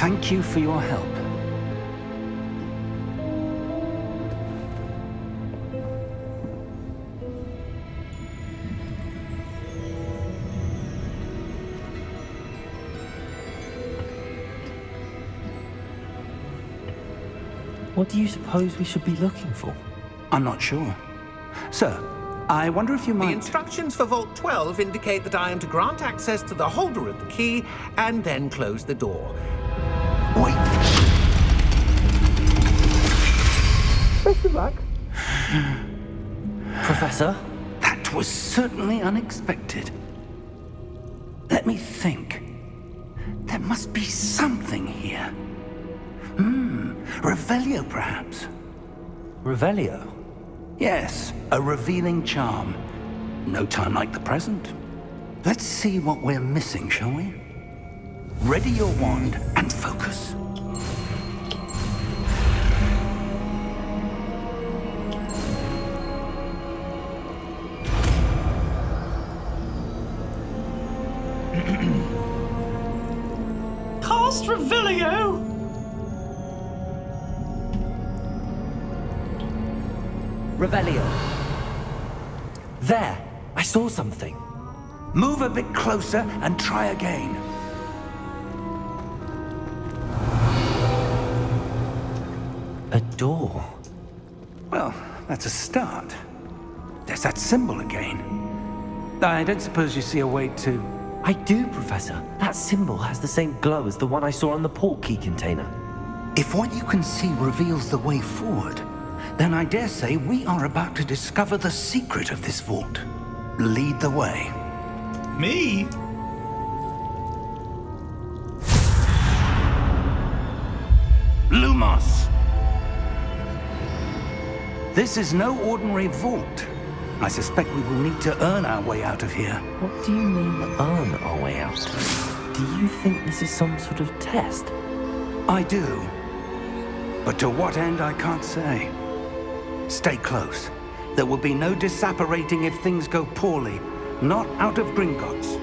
Thank you for your help. What do you suppose we should be looking for? I'm not sure. Sir, I wonder if you The might... instructions for Vault 12 indicate that I am to grant access to the holder of the key and then close the door. Wait! Best of luck. Professor? That was certainly unexpected. Let me think. There must be something here. Revelio, perhaps? Revelio? Yes, a revealing charm. No time like the present. Let's see what we're missing, shall we? Ready your wand and focus. Cast Revelio! Revelio. There! I saw something. Move a bit closer and try again. A door. Well, that's a start. There's that symbol again. I don't suppose you see a way to... I do, Professor. That symbol has the same glow as the one I saw on the port key container. If what you can see reveals the way forward, then I dare say we are about to discover the secret of this vault. Lead the way. Me? Lumos! This is no ordinary vault. I suspect we will need to earn our way out of here. What do you mean, earn our way out? Do you think this is some sort of test? I do. But to what end, I can't say. Stay close. There will be no disapparating if things go poorly. Not out of Gringotts.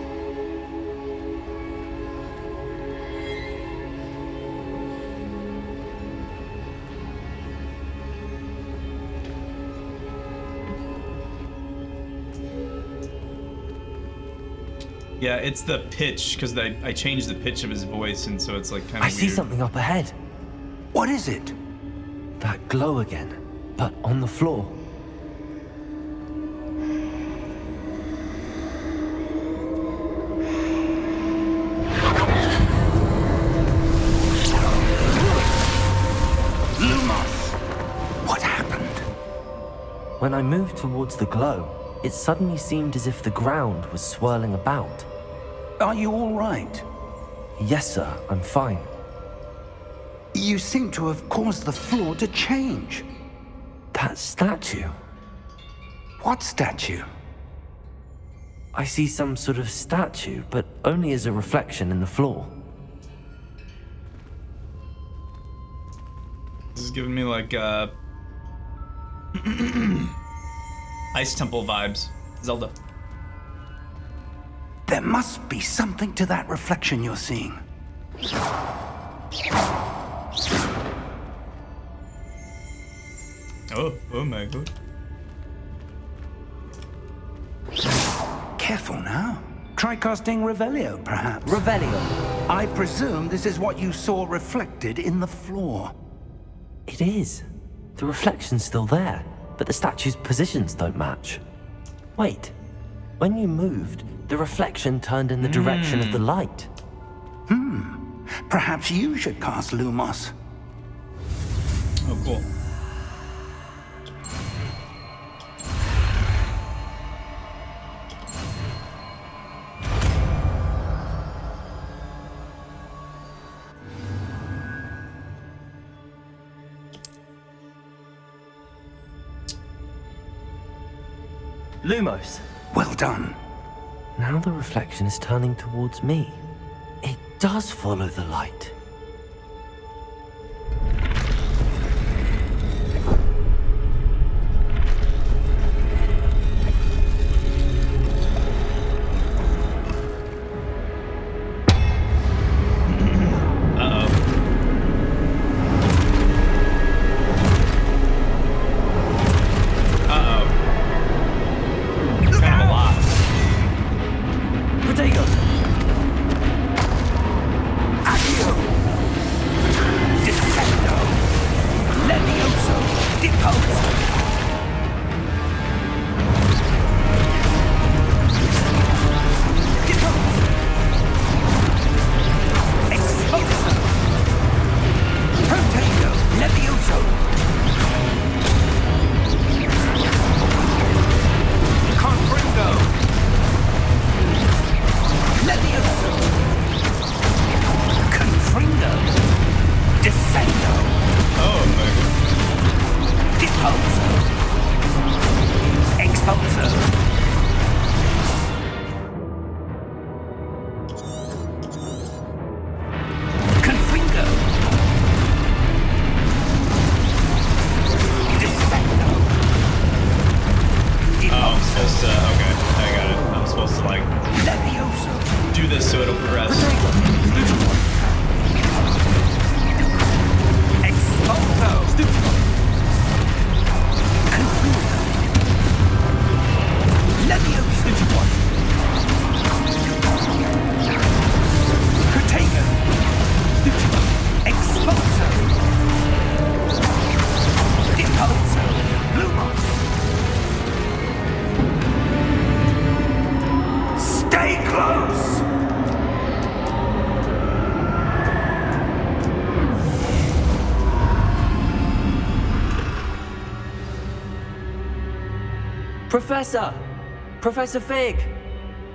Yeah, it's the pitch, because I changed the pitch of his voice, and so it's like kind of I see something up ahead. What is it? That glow again, but on the floor. Lumos! What happened? When I moved towards the glow, it suddenly seemed as if the ground was swirling about. Are you all right? Yes, sir, I'm fine. You seem to have caused the floor to change. That statue. What statue? I see some sort of statue, but only as a reflection in the floor. This is giving me like Ice Temple vibes. Zelda. There must be something to that reflection you're seeing. Oh my god. Careful now. Try casting Revelio, perhaps. Revelio. I presume this is what you saw reflected in the floor. It is. The reflection's still there, but the statue's positions don't match. Wait. When you moved, the reflection turned in the direction of the light. Perhaps you should cast Lumos. Oh, cool. Lumos. Well done. Now the reflection is turning towards me. It does follow the light. Uh-oh. this so it'll progress. Expulso! Leviosa! Protego! Expulso! Depulso! Lumos! Stay close! Professor! Professor Fig!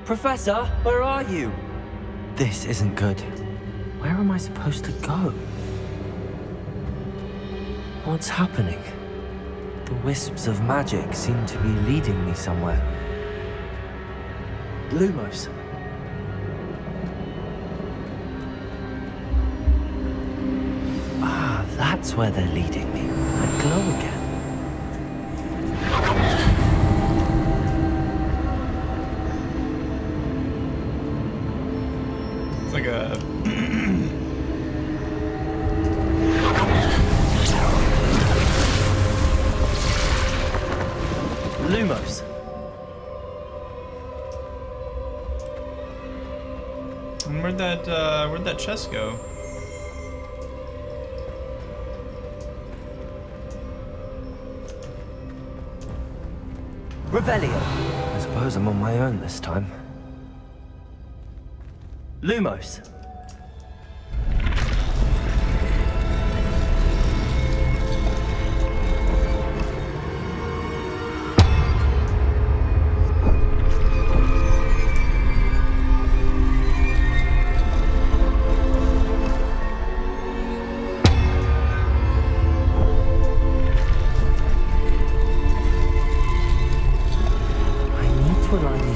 Professor, where are you? This isn't good. Where am I supposed to go? What's happening? The wisps of magic seem to be leading me somewhere. Lumos. Ah, that's where they're leading me. I glow again. It's like a... Lumos. And where'd that chest go? Revelio. I suppose I'm on my own this time. Lumos.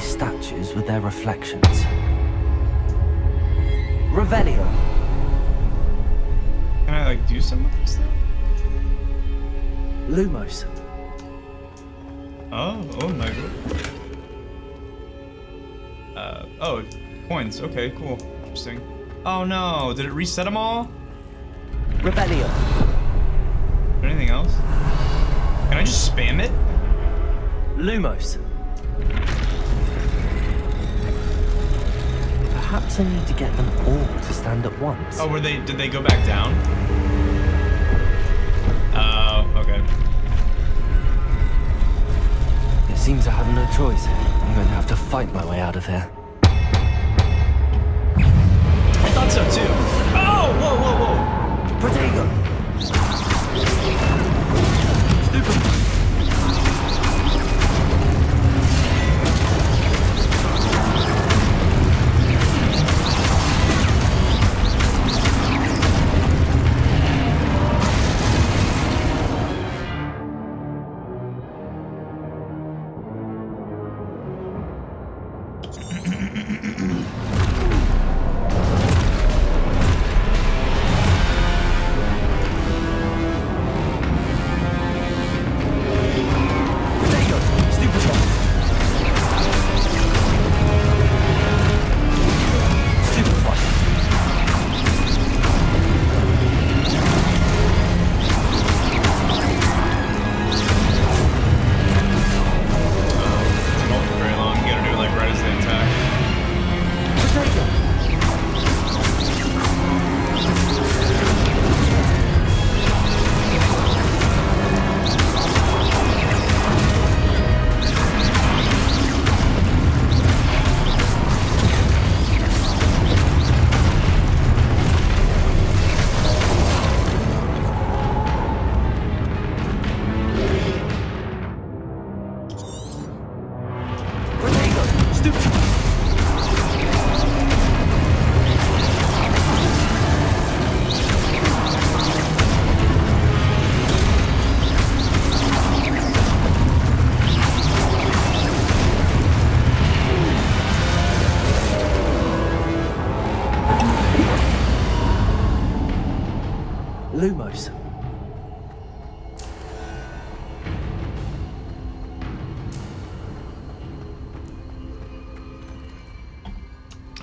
Statues with their reflections. Revelio. Can I like do something with this stuff? Lumos. Oh my god. Oh, coins. Okay, cool. Interesting. Oh no, did it reset them all? Revelio. Is there anything else? Can I just spam it? Lumos. Perhaps I need to get them all to stand at once. Oh, did they go back down? Oh, okay. It seems I have no choice. I'm going to have to fight my way out of here. I thought so too. Oh, whoa. Protego! Stupid!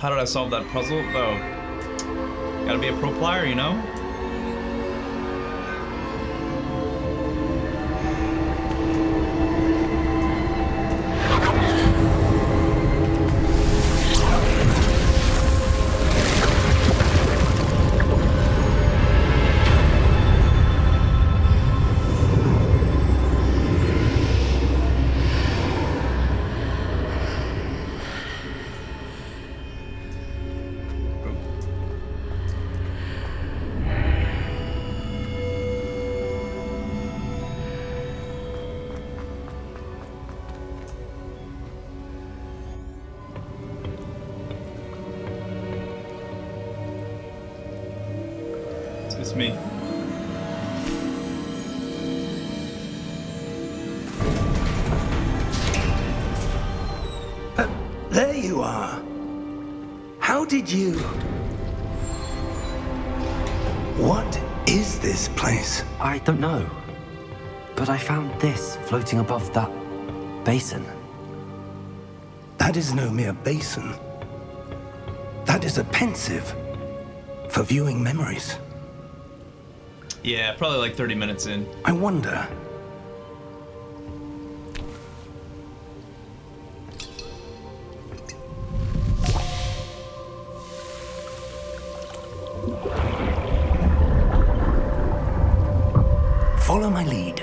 How did I solve that puzzle? Oh, gotta be a pro player, you know? It's me. There you are. How did you... What is this place? I don't know. But I found this floating above that basin. That is no mere basin. That is a pensive for viewing memories. Yeah, probably like 30 minutes in. I wonder... Follow my lead.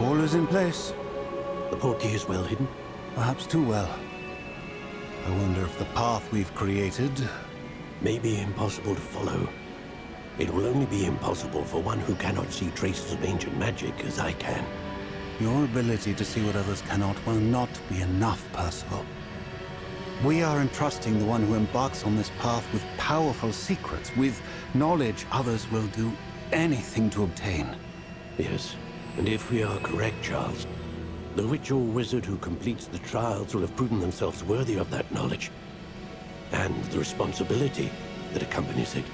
All is in place. The portkey is well hidden. Perhaps too well. I wonder if the path we've created... May be impossible to follow. It will only be impossible for one who cannot see traces of ancient magic as I can. Your ability to see what others cannot will not be enough, Percival. We are entrusting the one who embarks on this path with powerful secrets, with knowledge others will do anything to obtain. Yes, and if we are correct, Charles, the witch or wizard who completes the trials will have proven themselves worthy of that knowledge, and the responsibility that accompanies it.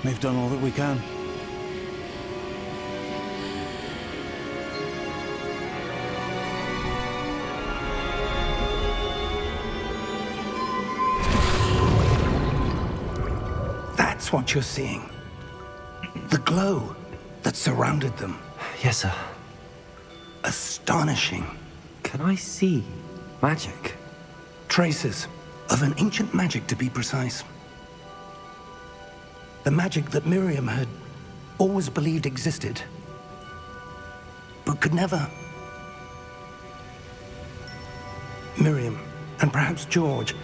We've done all that we can. That's what you're seeing. The glow that surrounded them. Yes, sir. Astonishing. Can I see magic? Traces of an ancient magic, to be precise. The magic that Miriam had always believed existed, but could never. Miriam, and perhaps George,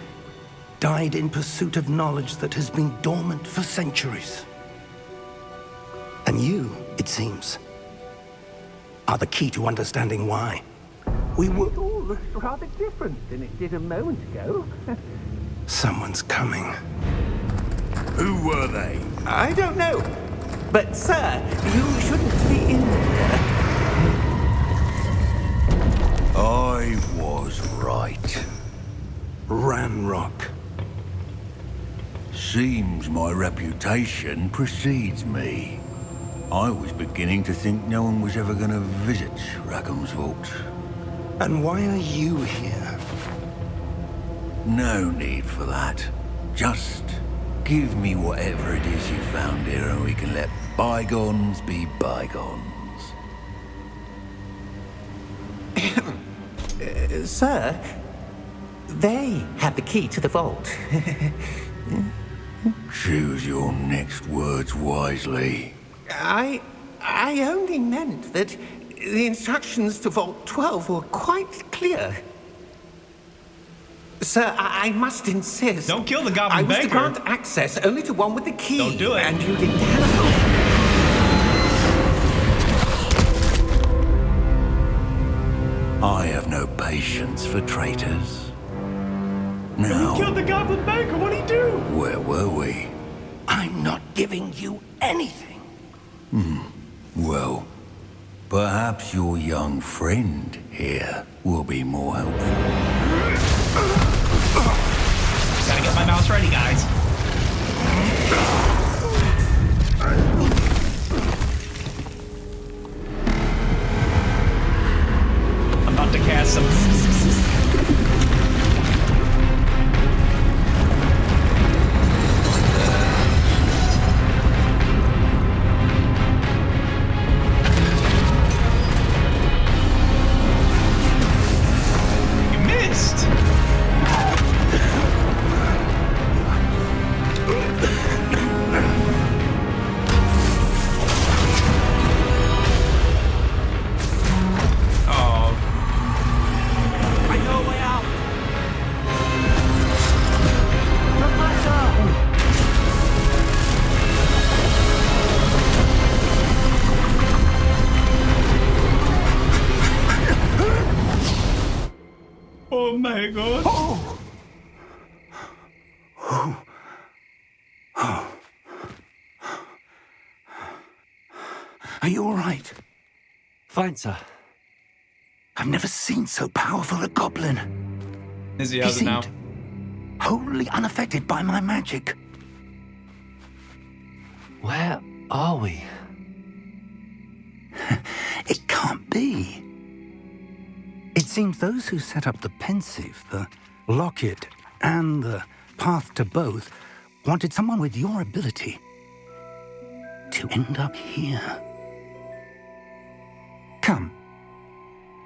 died in pursuit of knowledge that has been dormant for centuries. And you, it seems, are the key to understanding why. We were... It all looks rather different than it did a moment ago. Someone's coming. Who were they? I don't know. But, sir, you shouldn't be in there. I was right. Ranrock. Seems my reputation precedes me. I was beginning to think no one was ever going to visit Rackham's vault. And why are you here? No need for that. Just give me whatever it is you found here and we can let bygones be bygones. Sir, they had the key to the vault. Choose your next words wisely. I only meant that the instructions to Vault 12 were quite clear. Sir, I must insist. Don't kill the goblin I was to banker. grant access only to one with the key. Don't do it. And you didn't have I have no patience for traitors. You Now, killed the goblin banker. What'd he do? where were we? I'm not giving you anything. Well, perhaps your young friend here will be more helpful. Gotta get my mouse ready, guys. I'm about to cast some. You missed. Oh my god. Are you all right? Fine, sir. I've never seen so powerful a goblin. Izzy, how's it now? Wholly unaffected by my magic. Where are we? It can't be. It seems those who set up the pensive, the locket, and the path to both wanted someone with your ability to end up here. Come.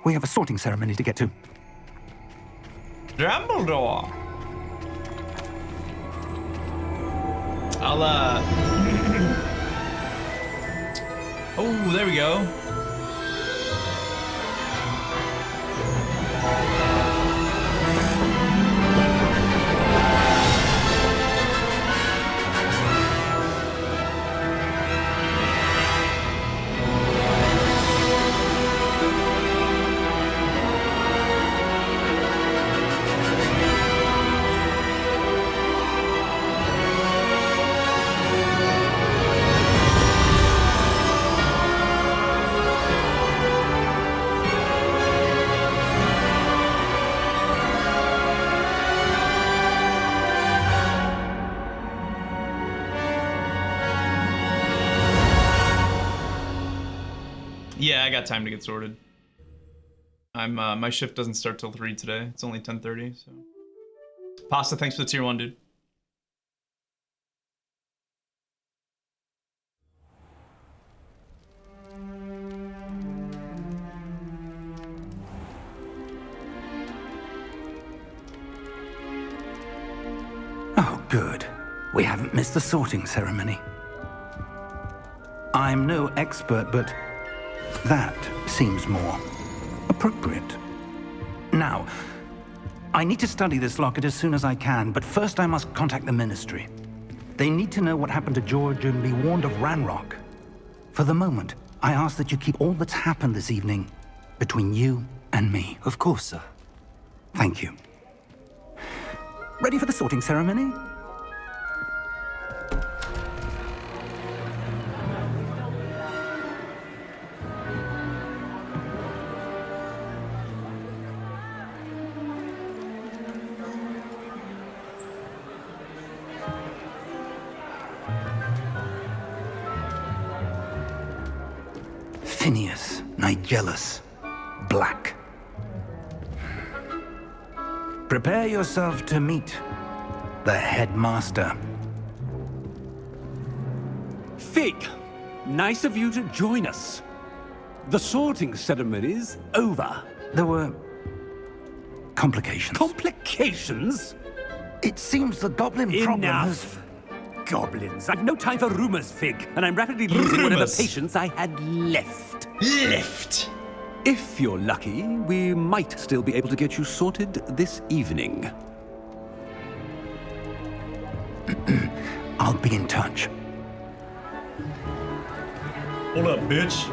We have a sorting ceremony to get to. Dumbledore. I'll Oh, there we go. Yeah, I got time to get sorted. I'm my shift doesn't start till 3 today. It's only 10:30, so. Pasta, thanks for the tier 1, dude. Oh, good. We haven't missed the sorting ceremony. I'm no expert, but that seems more appropriate. Now, I need to study this locket as soon as I can, but first I must contact the Ministry. They need to know what happened to George and be warned of Ranrock. For the moment, I ask that you keep all that's happened this evening between you and me. Of course, sir. Thank you. Ready for the sorting ceremony? Phineas, Nigellus, Black. Prepare yourself to meet the headmaster. Fig, nice of you to join us. The sorting ceremony's over. There were complications. Complications? It seems the goblin problem has... Enough. Goblins. I've no time for rumors, Fig, and I'm rapidly losing whatever Rumors. patience I had left. Lift. If you're lucky, we might still be able to get you sorted this evening. I'll be in touch. Hold up, bitch.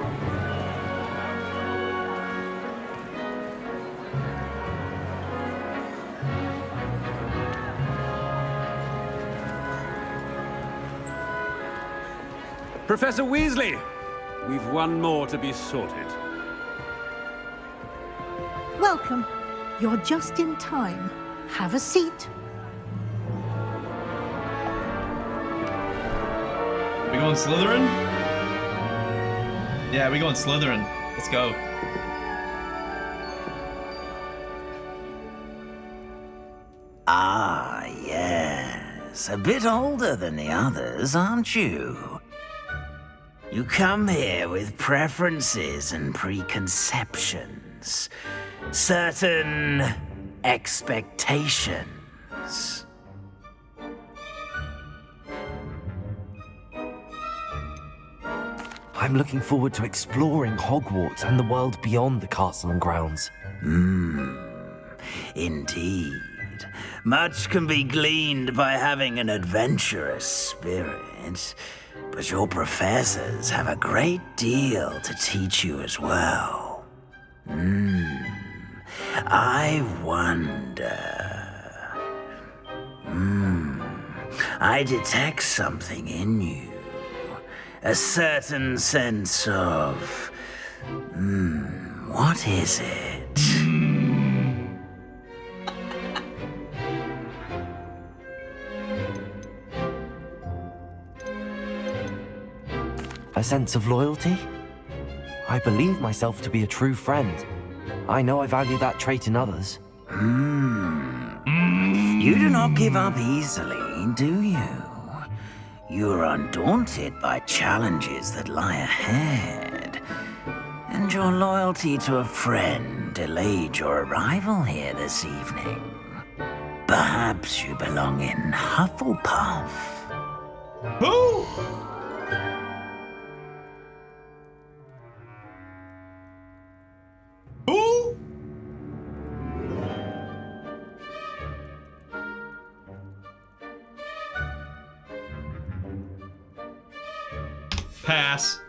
Professor Weasley, we've one more to be sorted. Welcome. You're just in time. Have a seat. We going Slytherin? Yeah, we going Slytherin. Let's go. Ah, yes. A bit older than the others, aren't you? You come here with preferences and preconceptions. Certain expectations. I'm looking forward to exploring Hogwarts and the world beyond the castle and grounds. Indeed. Much can be gleaned by having an adventurous spirit, but your professors have a great deal to teach you as well. I wonder... I detect something in you. A certain sense of... what is it? A sense of loyalty? I believe myself to be a true friend. I know I value that trait in others. You do not give up easily, do you? You are undaunted by challenges that lie ahead. And your loyalty to a friend delayed your arrival here this evening. Perhaps you belong in Hufflepuff. Who? Who? Pass.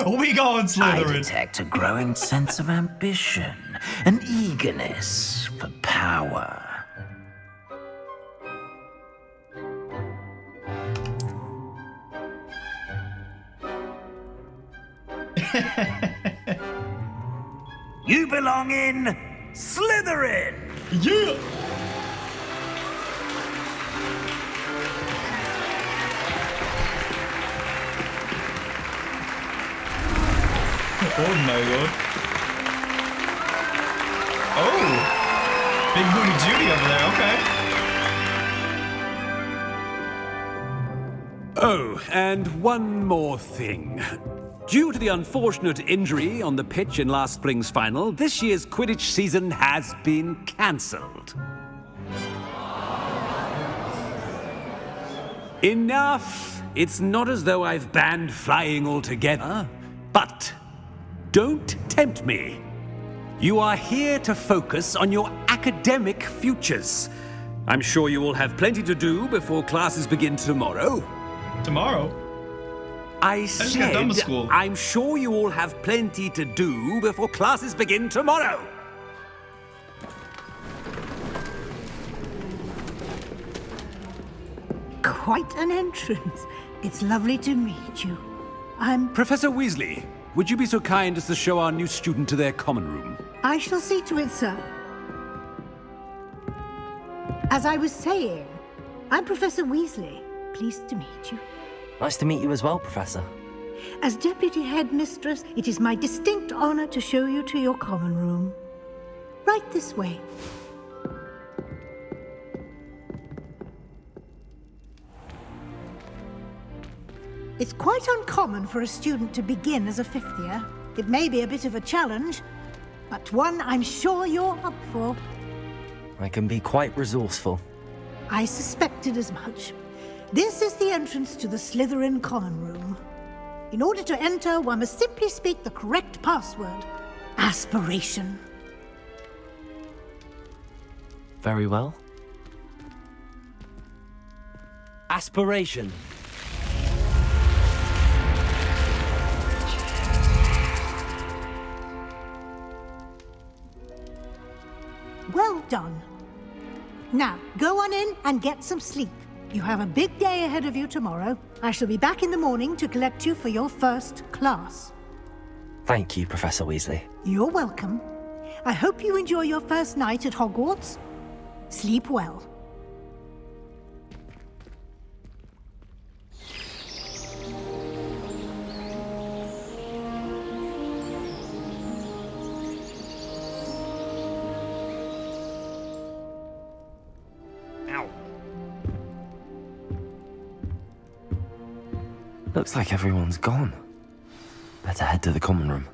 We going I Slytherin. detect a growing sense of ambition, an eagerness for power. You belong in Slytherin! Yeah. Oh my god. Oh! Big booty Judy over there, okay. Oh, and one more thing. Due to the unfortunate injury on the pitch in last spring's final, this year's Quidditch season has been cancelled. Enough! It's not as though I've banned flying altogether, but don't tempt me. You are here to focus on your academic futures. I'm sure you will have plenty to do before classes begin tomorrow. Tomorrow? I just got done with school. I'm sure you all have plenty to do before classes begin tomorrow. Quite an entrance. It's lovely to meet you. I'm... Professor Weasley, would you be so kind as to show our new student to their common room? I shall see to it, sir. As I was saying, I'm Professor Weasley. Pleased to meet you. Nice to meet you as well, Professor. As Deputy Headmistress, it is my distinct honor to show you to your common room. Right this way. It's quite uncommon for a student to begin as a fifth year. It may be a bit of a challenge, but one I'm sure you're up for. I can be quite resourceful. I suspected as much. This is the entrance to the Slytherin common room. In order to enter, one must simply speak the correct password. Aspiration. Very well. Aspiration. Well done. Now, go on in and get some sleep. You have a big day ahead of you tomorrow. I shall be back in the morning to collect you for your first class. Thank you, Professor Weasley. You're welcome. I hope you enjoy your first night at Hogwarts. Sleep well. Ow. Looks like everyone's gone. Better head to the common room.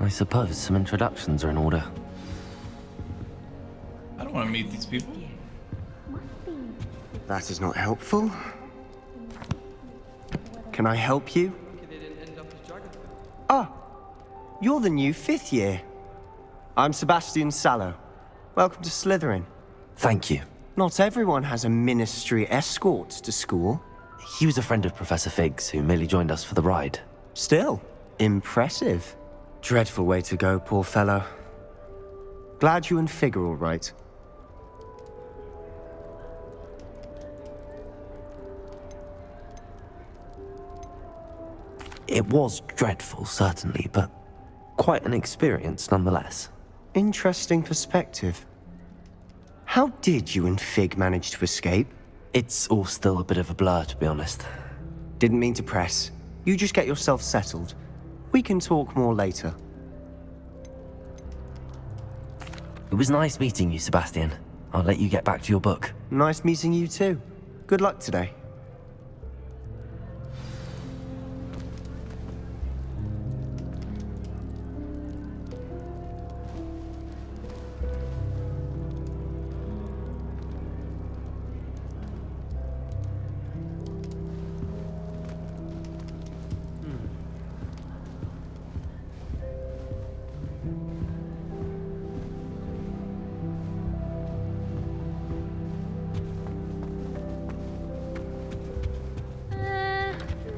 I suppose some introductions are in order. I don't want to meet these people. That is not helpful. Can I help you? Ah, you're the new 5th year. I'm Sebastian Sallow. Welcome to Slytherin. Thank you. Not everyone has a ministry escort to school. He was a friend of Professor Fig's who merely joined us for the ride. Still, impressive. Dreadful way to go, poor fellow. Glad you and Fig are all right. It was dreadful, certainly, but quite an experience nonetheless. Interesting perspective. How did you and Fig manage to escape? It's all still a bit of a blur, to be honest. Didn't mean to press. You just get yourself settled. We can talk more later. It was nice meeting you, Sebastian. I'll let you get back to your book. Nice meeting you too. Good luck today.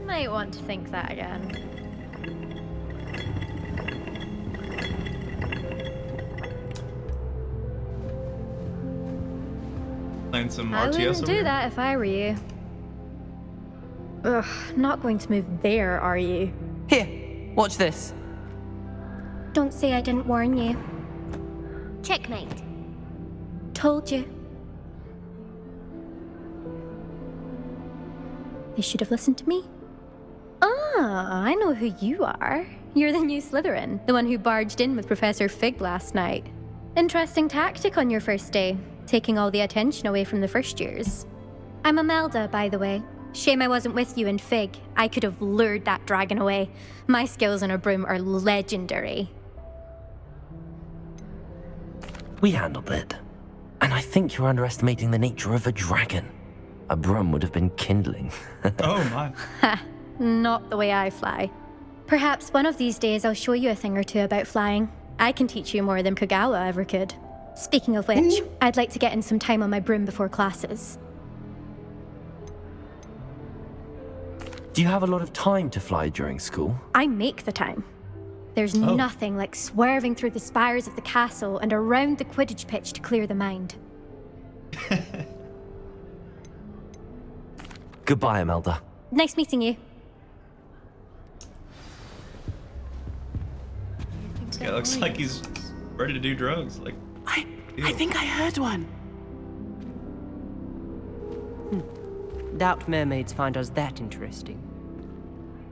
Might want to think that again. Playing some I RTS wouldn't over do here? that if I were you. Ugh, not going to move there, are you? Here, watch this. Don't say I didn't warn you. Checkmate. Told you. They should have listened to me. Ah, I know who you are. You're the new Slytherin, the one who barged in with Professor Fig last night. Interesting tactic on your first day, taking all the attention away from the first years. I'm Imelda, by the way. Shame I wasn't with you and Fig. I could have lured that dragon away. My skills on a broom are legendary. We handled it. And I think you're underestimating the nature of a dragon. A broom would have been kindling. Oh my. Ha, not the way I fly. Perhaps one of these days I'll show you a thing or two about flying. I can teach you more than Kagawa ever could. Speaking of which, I'd like to get in some time on my broom before classes. Do you have a lot of time to fly during school? I make the time. There's nothing like swerving through the spires of the castle and around the Quidditch pitch to clear the mind. Goodbye, Imelda. Nice meeting you. This guy looks like he's ready to do drugs. Like, I think I heard one. Doubt mermaids find us that interesting.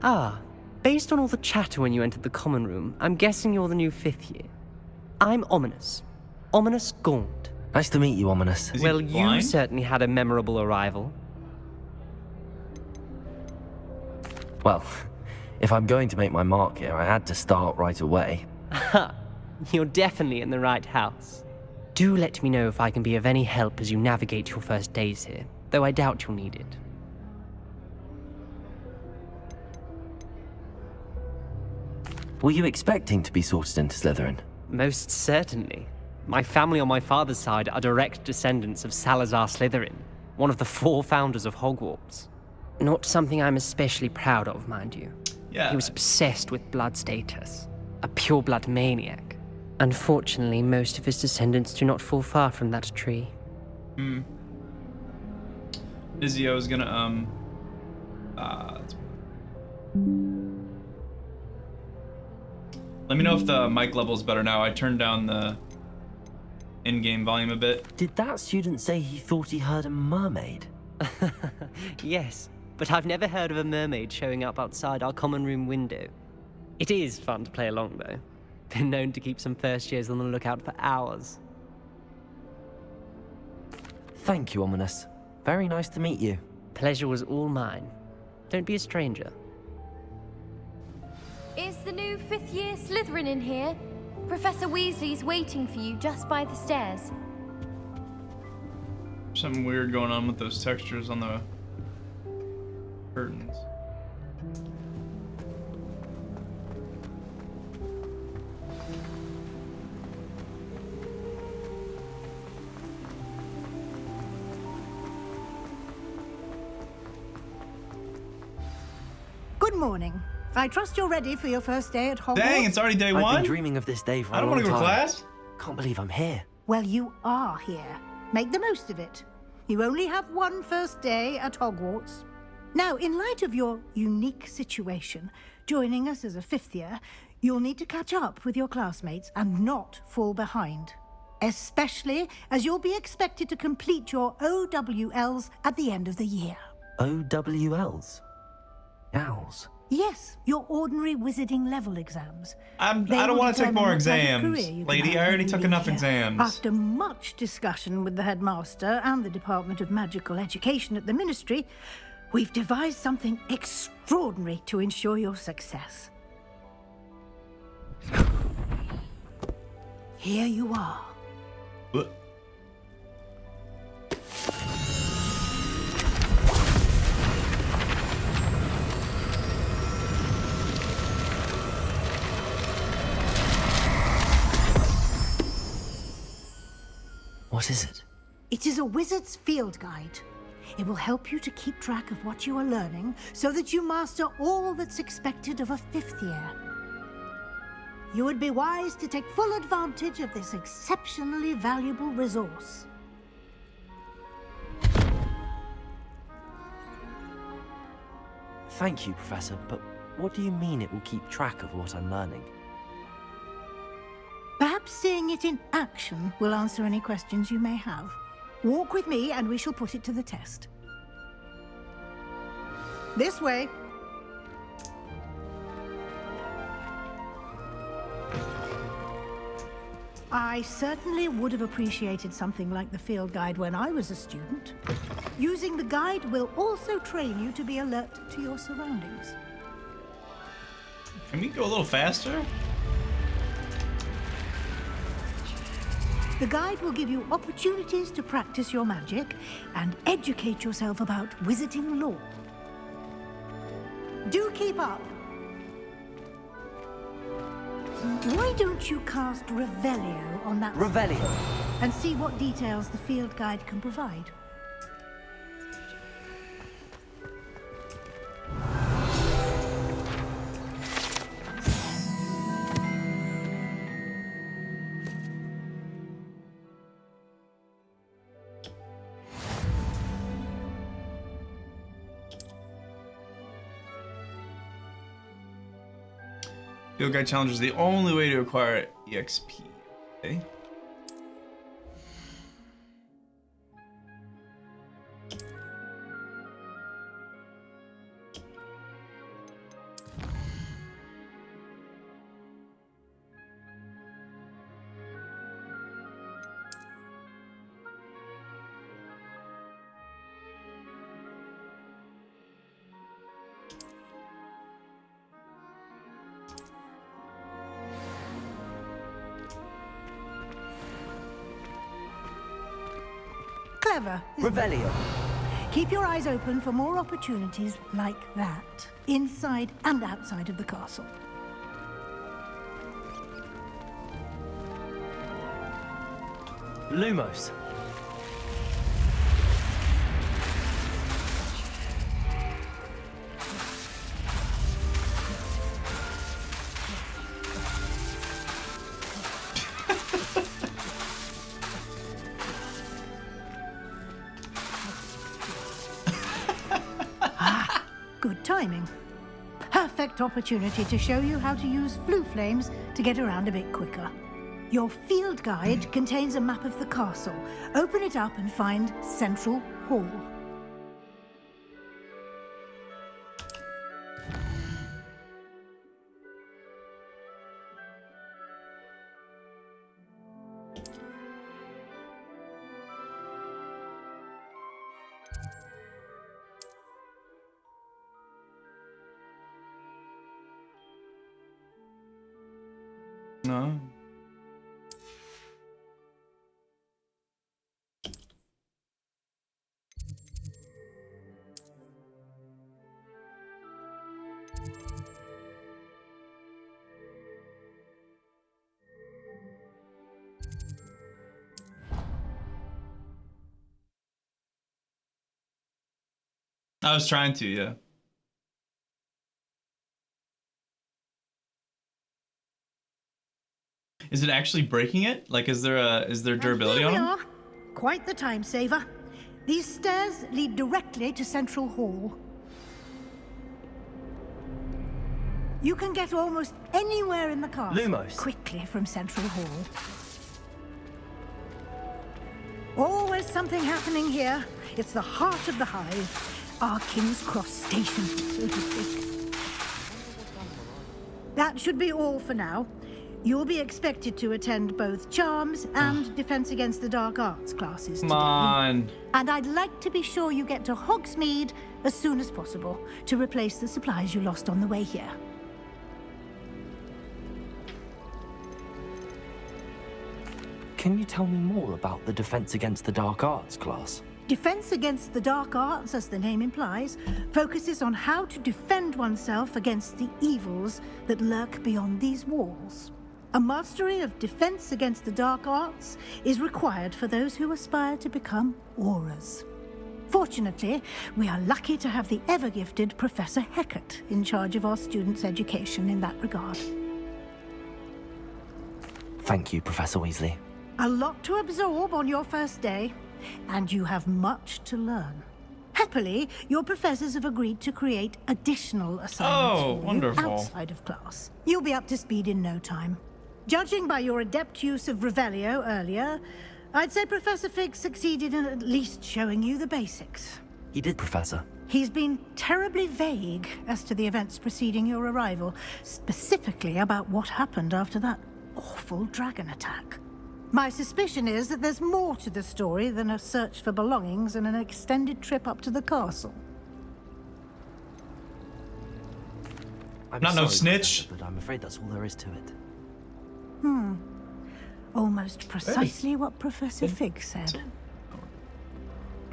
Ah, based on all the chatter when you entered the common room, I'm guessing you're the new 5th year. I'm Ominous. Ominous Gaunt. Nice to meet you, Ominous. Well, you certainly had a memorable arrival. Well, if I'm going to make my mark here, I had to start right away. Ha! You're definitely in the right house. Do let me know if I can be of any help as you navigate your first days here, though I doubt you'll need it. Were you expecting to be sorted into Slytherin? Most certainly. My family on my father's side are direct descendants of Salazar Slytherin, one of the 4 founders of Hogwarts. Not something I'm especially proud of, mind you. Yeah. He was obsessed with blood status, a pure-blood maniac. Unfortunately, most of his descendants do not fall far from that tree. Izzy, I was gonna, let me know if the mic level's better now. I turned down the in-game volume a bit. Did that student say he thought he heard a mermaid? Yes, but I've never heard of a mermaid showing up outside our common room window. It is fun to play along, though. Been known to keep some first years on the lookout for hours. Thank you, Ominous. Very nice to meet you. Pleasure was all mine. Don't be a stranger. Is the new 5th year Slytherin in here? Professor Weasley's waiting for you just by the stairs. Something weird going on with those textures on the curtains. Good morning. I trust you're ready for your first day at Hogwarts. Dang, it's already day one? I've been dreaming of this day for a long time. I don't want to go to class. Can't believe I'm here. Well, you are here. Make the most of it. You only have one first day at Hogwarts. Now, in light of your unique situation, joining us as a 5th year, you'll need to catch up with your classmates and not fall behind. Especially as you'll be expected to complete your OWLs at the end of the year. OWLs? Owls? Yes, your ordinary wizarding level exams. I don't want to take more exams. Lady, I already took enough exams. After much discussion with the headmaster and the Department of Magical Education at the Ministry, we've devised something extraordinary to ensure your success. Here you are. What? What is it? It is a wizard's field guide. It will help you to keep track of what you are learning so that you master all that's expected of a 5th year. You would be wise to take full advantage of this exceptionally valuable resource. Thank you, Professor, but what do you mean it will keep track of what I'm learning? Perhaps seeing it in action will answer any questions you may have. Walk with me and we shall put it to the test. This way. I certainly would have appreciated something like the field guide when I was a student. Using the guide will also train you to be alert to your surroundings. Can we go a little faster? The guide will give you opportunities to practice your magic and educate yourself about wizarding lore. Do keep up. Why don't you cast Revelio on that Revelio? spell and see what details the field guide can provide? Field Guide Challenge is the only way to acquire EXP. Okay. Clever. Revelio. Keep your eyes open for more opportunities like that, inside and outside of the castle. Lumos. Good timing. Perfect opportunity to show you how to use flue flames to get around a bit quicker. Your field guide contains a map of the castle. Open it up and find Central Hall. No. I was trying to, yeah. Is it actually breaking it? Like, is there durability on Here we them? are. Quite the time saver. These stairs lead directly to Central Hall. You can get almost anywhere in the castle Lumos. quickly from Central Hall. Always something happening here. It's the heart of the hive, our King's Cross station, so to speak. That should be all for now. You'll be expected to attend both Charms and Defense Against the Dark Arts classes today. Come on. And I'd like to be sure you get to Hogsmeade as soon as possible to replace the supplies you lost on the way here. Can you tell me more about the Defense Against the Dark Arts class? Defense Against the Dark Arts, as the name implies, focuses on how to defend oneself against the evils that lurk beyond these walls. A mastery of Defense Against the Dark Arts is required for those who aspire to become Aurors. Fortunately, we are lucky to have the ever-gifted Professor Hecat in charge of our students' education in that regard. Thank you, Professor Weasley. A lot to absorb on your first day, and you have much to learn. Happily, your professors have agreed to create additional assignments for you wonderful. outside of class. You'll be up to speed in no time. Judging by your adept use of Revelio earlier, I'd say Professor Fig succeeded in at least showing you the basics. He did, Professor. He's been terribly vague as to the events preceding your arrival, specifically about what happened after that awful dragon attack. My suspicion is that there's more to the story than a search for belongings and an extended trip up to the castle. I'm Not no sorry, snitch. Professor, but I'm afraid that's all there is to it. Almost precisely what Professor Fig said.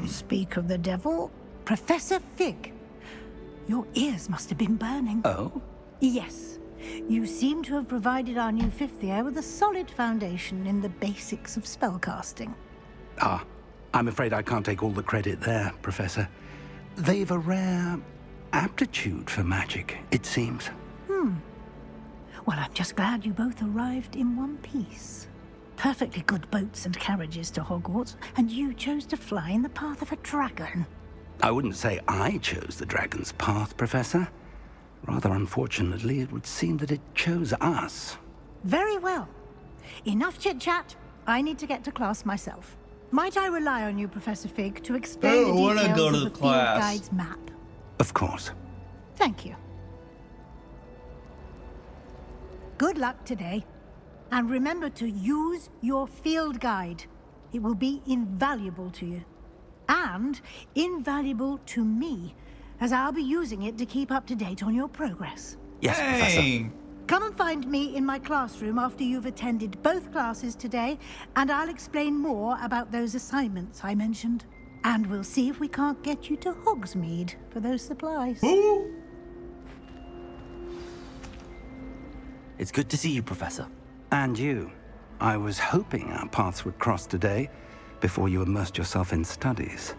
Speak of the devil, Professor Fig. Your ears must have been burning. Oh? Yes. You seem to have provided our new fifth year with a solid foundation in the basics of spellcasting. Ah, I'm afraid I can't take all the credit there, Professor. They've a rare aptitude for magic, it seems. Well, I'm just glad you both arrived in one piece. Perfectly good boats and carriages to Hogwarts, and you chose to fly in the path of a dragon. I wouldn't say I chose the dragon's path, Professor. Rather unfortunately, it would seem that it chose us. Very well. Enough chit-chat. I need to get to class myself. Might I rely on you, Professor Fig, to explain the wanna details go to of the the class. field guide's map? Of course. Thank you. Good luck today. And remember to use your field guide. It will be invaluable to you. And invaluable to me, as I'll be using it to keep up to date on your progress. Yes, Professor. Dang. Come and find me in my classroom after you've attended both classes today, and I'll explain more about those assignments I mentioned. And we'll see if we can't get you to Hogsmeade for those supplies. Ooh. It's good to see you, Professor. And you. I was hoping our paths would cross today before you immersed yourself in studies.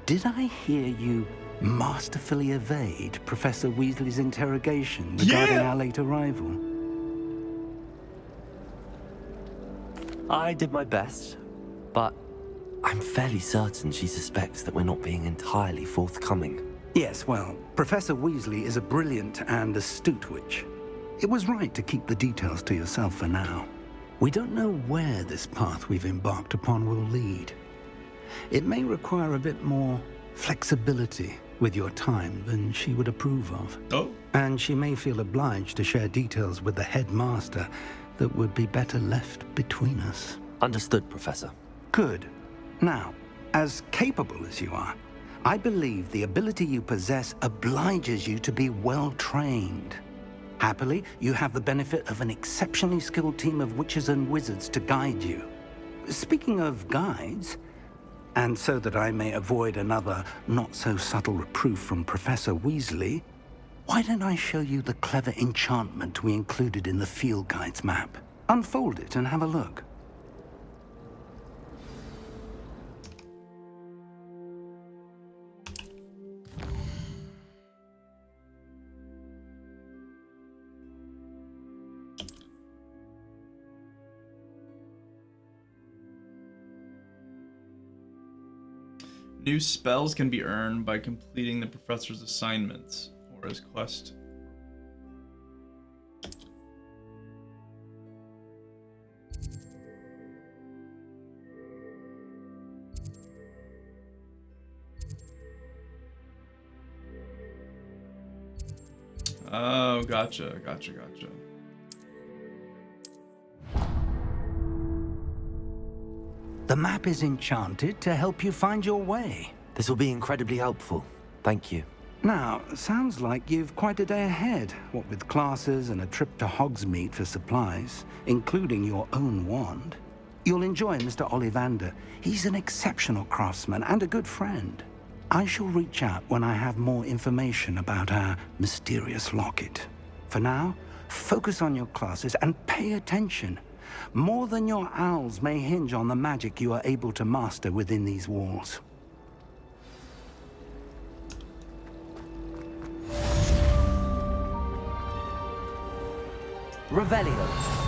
Did I hear you masterfully evade Professor Weasley's interrogation regarding our late arrival? I did my best, but I'm fairly certain she suspects that we're not being entirely forthcoming. Yes, well, Professor Weasley is a brilliant and astute witch. It was right to keep the details to yourself for now. We don't know where this path we've embarked upon will lead. It may require a bit more flexibility with your time than she would approve of. Oh. And she may feel obliged to share details with the headmaster that would be better left between us. Understood, Professor. Good. Now, as capable as you are, I believe the ability you possess obliges you to be well-trained. Happily, you have the benefit of an exceptionally skilled team of witches and wizards to guide you. Speaking of guides, and so that I may avoid another not-so-subtle reproof from Professor Weasley, why don't I show you the clever enchantment we included in the field guide's map? Unfold it and have a look. New spells can be earned by completing the professor's assignments or his quest. Oh, gotcha. The map is enchanted to help you find your way. This will be incredibly helpful. Thank you. Now, sounds like you've quite a day ahead, what with classes and a trip to Hogsmeade for supplies, including your own wand. You'll enjoy Mr. Ollivander. He's an exceptional craftsman and a good friend. I shall reach out when I have more information about our mysterious locket. For now, focus on your classes and pay attention. More than your owls may hinge on the magic you are able to master within these walls. Revelio.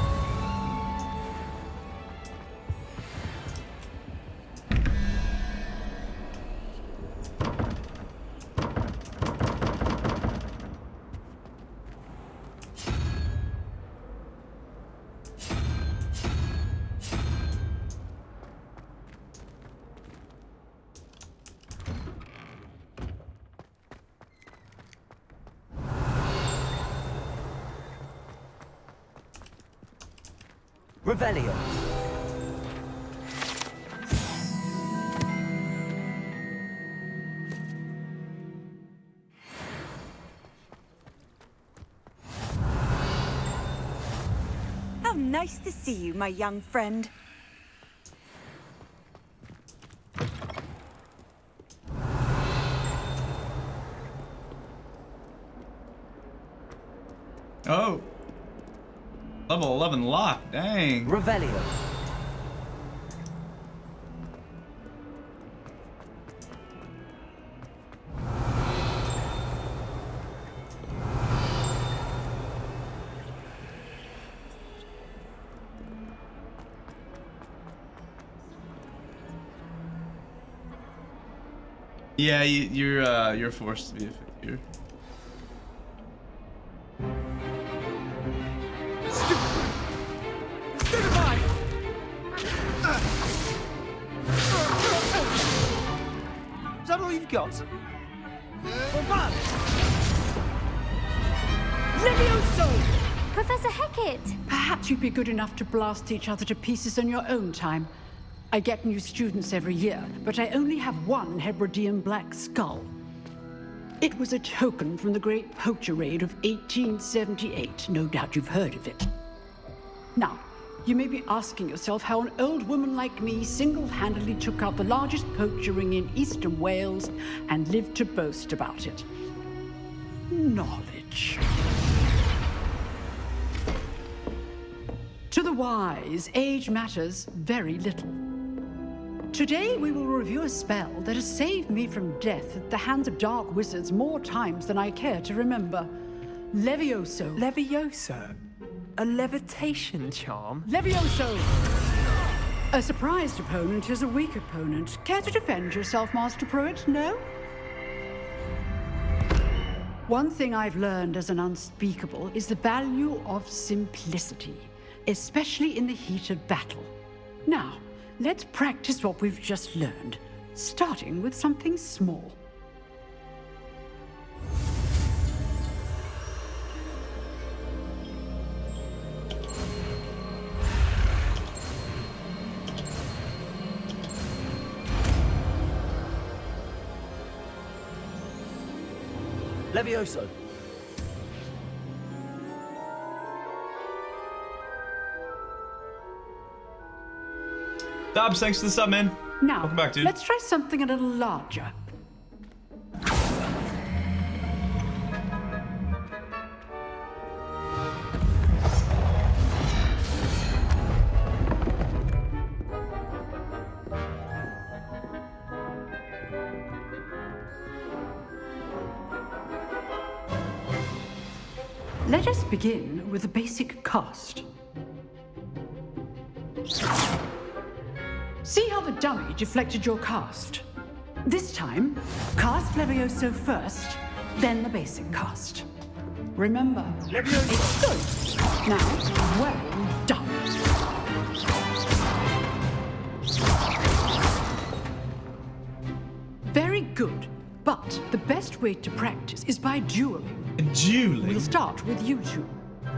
Revelio. How nice to see you, my young friend. Oh. Level 11 lock, dang. Revelio. Yeah, you're forced to be a fifth year. Is that all you've got? Levioso! Professor Hecat! Perhaps you'd be good enough to blast each other to pieces in your own time. I get new students every year, but I only have one Hebridean black skull. It was a token from the Great Poacher Raid of 1878. No doubt you've heard of it. Now, you may be asking yourself how an old woman like me single-handedly took out the largest poacher ring in eastern Wales and lived to boast about it. Knowledge. To the the wise, age matters very little. Today we will review a spell that has saved me from death at the hands of dark wizards more times than I care to remember. Levioso. Levioso? A levitation charm? Levioso! A surprised opponent is a weak opponent. Care to defend yourself, Master Pruitt? No? One thing I've learned as an unspeakable is the value of simplicity, especially in the heat of battle. Now, let's practice what we've just learned, starting with something small. Levioso. Dobbs, thanks for the sub, man. Now, welcome back, dude. Let's try something a little larger. Let us begin with a basic cast. See how the dummy deflected your cast? This time, cast Levioso first, then the basic cast. Remember, it's good. Now, well done. Very good, but the best way to practice is by dueling. Dueling? We'll start with you two.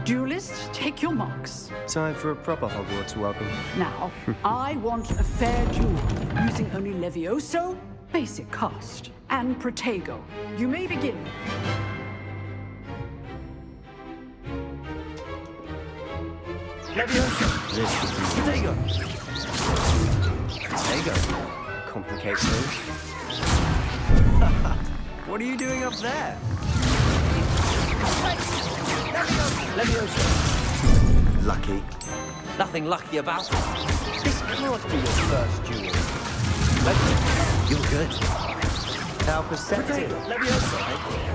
Duelists, take your marks. Time for a proper Hogwarts welcome. Now, I want a fair duel, using only Levioso, basic cast, and Protego. You may begin. Levioso. Protego. Protego. Complicates things. What are you doing up there? Levioso. Lucky. Nothing lucky about it. This can't be your first duel. You're good. How perceptive. Levioso.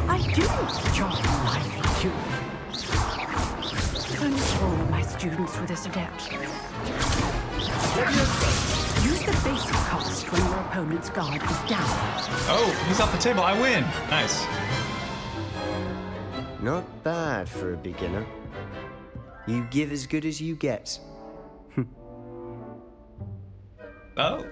I do enjoy lively duel. Almost all of my students were this adept. Levioso. Use the basic cast when your opponent's guard is down. Oh, he's off the table. I win. Nice. Not bad for a beginner. You give as good as you get. Oh.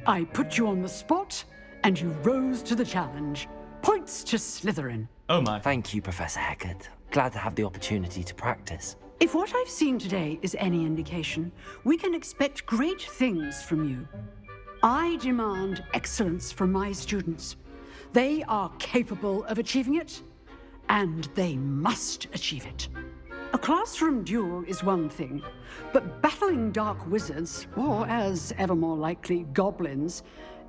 I put you on the spot, and you rose to the challenge. Points to Slytherin. Oh my. Thank you, Professor Hecat. Glad to have the opportunity to practice. If what I've seen today is any indication, we can expect great things from you. I demand excellence from my students. They are capable of achieving it, and they must achieve it. A classroom duel is one thing, but battling dark wizards, or as ever more likely, goblins,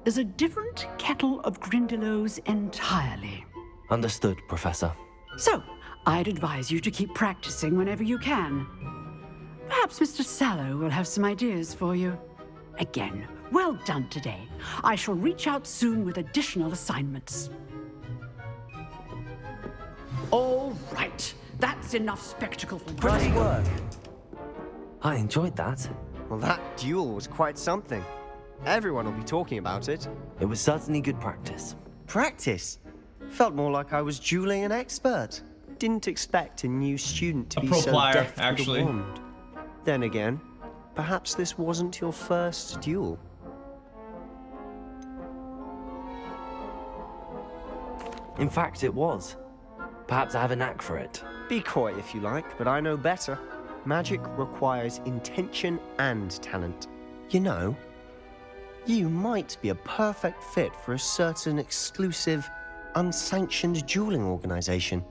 is a different kettle of Grindylows entirely. Understood, Professor. So, I'd advise you to keep practicing whenever you can. Perhaps Mr. Sallow will have some ideas for you. Again, well done today. I shall reach out soon with additional assignments. All right, that's enough spectacle for Nice work. I enjoyed that. Well, that duel was quite something. Everyone will be talking about it. It was certainly good practice. Practice? Felt more like I was dueling an expert. Didn't expect a new student to be pro so player, deft actually. with a wand. Then again, perhaps this wasn't your first duel. In fact, it was. Perhaps I have a knack for it. Be coy if you like, but I know better. Magic requires intention and talent. You know, you might be a perfect fit for a certain exclusive, unsanctioned dueling organization.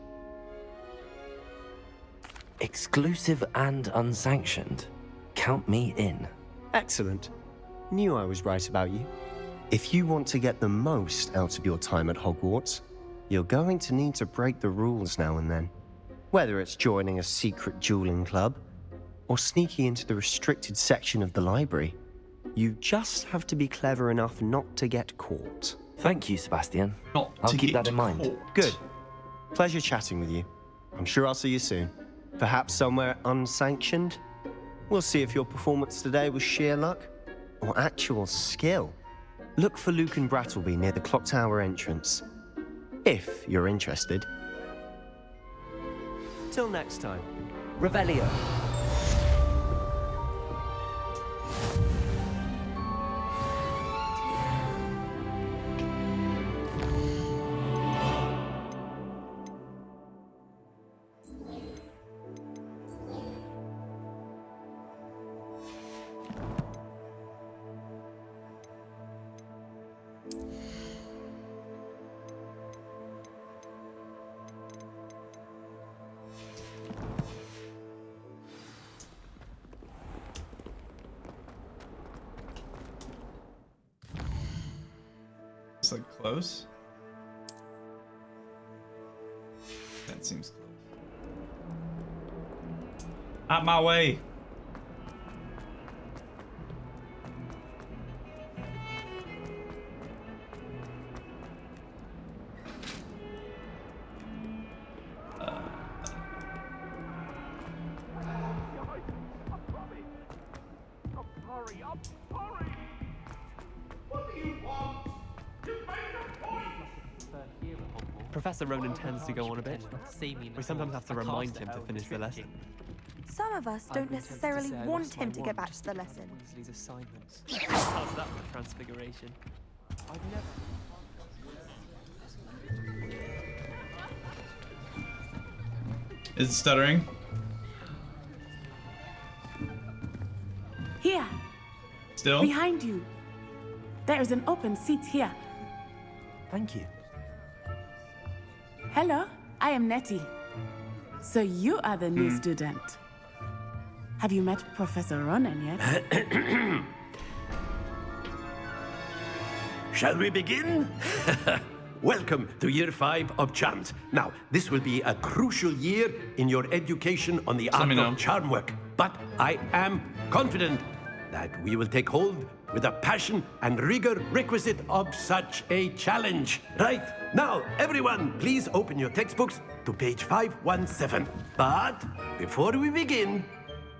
Exclusive and unsanctioned. Count me in. Excellent. Knew I was right about you. If you want to get the most out of your time at Hogwarts, you're going to need to break the rules now and then. Whether it's joining a secret dueling club or sneaking into the restricted section of the library, you just have to be clever enough not to get caught. Thank you, Sebastian. I'll keep that in mind. Good. Pleasure chatting with you. I'm sure I'll see you soon. Perhaps somewhere unsanctioned? We'll see if your performance today was sheer luck or actual skill. Look for Luke and Brattleby near the clock tower entrance, if you're interested. Till next time. Revelio. It's like close. That seems close. Out my way. Professor Ronan tends to go on a bit. We sometimes have to remind him to finish the lesson. Some of us don't necessarily want him to get back to the lesson. Weasley's assignments. How's that for transfiguration? I've never... Is it stuttering? Here. Still? Behind you. There is an open seat here. Thank you. Hello, I am Nettie. So you are the new student. Have you met Professor Ronan yet? Shall we begin? Welcome to Year 5 of Charms. Now, this will be a crucial year in your education on the art of charm work. But I am confident that we will take hold with the passion and rigor requisite of such a challenge. Right, now, everyone, please open your textbooks to page 517. But before we begin,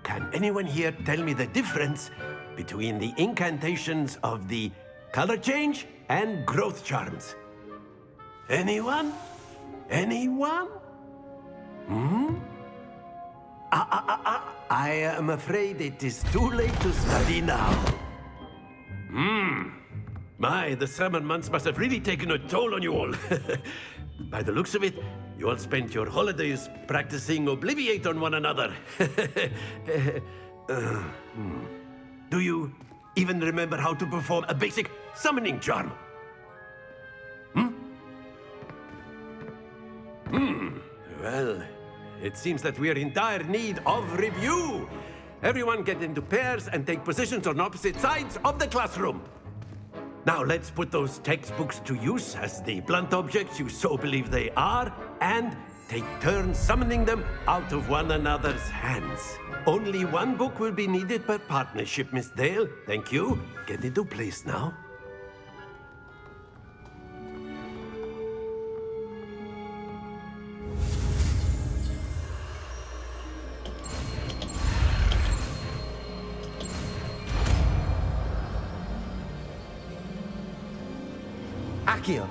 can anyone here tell me the difference between the incantations of the color change and growth charms? Anyone? Anyone? I am afraid it is too late to study now. My, the summer months must have really taken a toll on you all. By the looks of it, you all spent your holidays practicing Obliviate on one another. Do you even remember how to perform a basic summoning charm? Well, it seems that we are in dire need of review. Everyone get into pairs and take positions on opposite sides of the classroom. Now let's put those textbooks to use as the blunt objects you so believe they are, and take turns summoning them out of one another's hands. Only one book will be needed per partnership, Miss Dale. Thank you. Get into place now. Accio.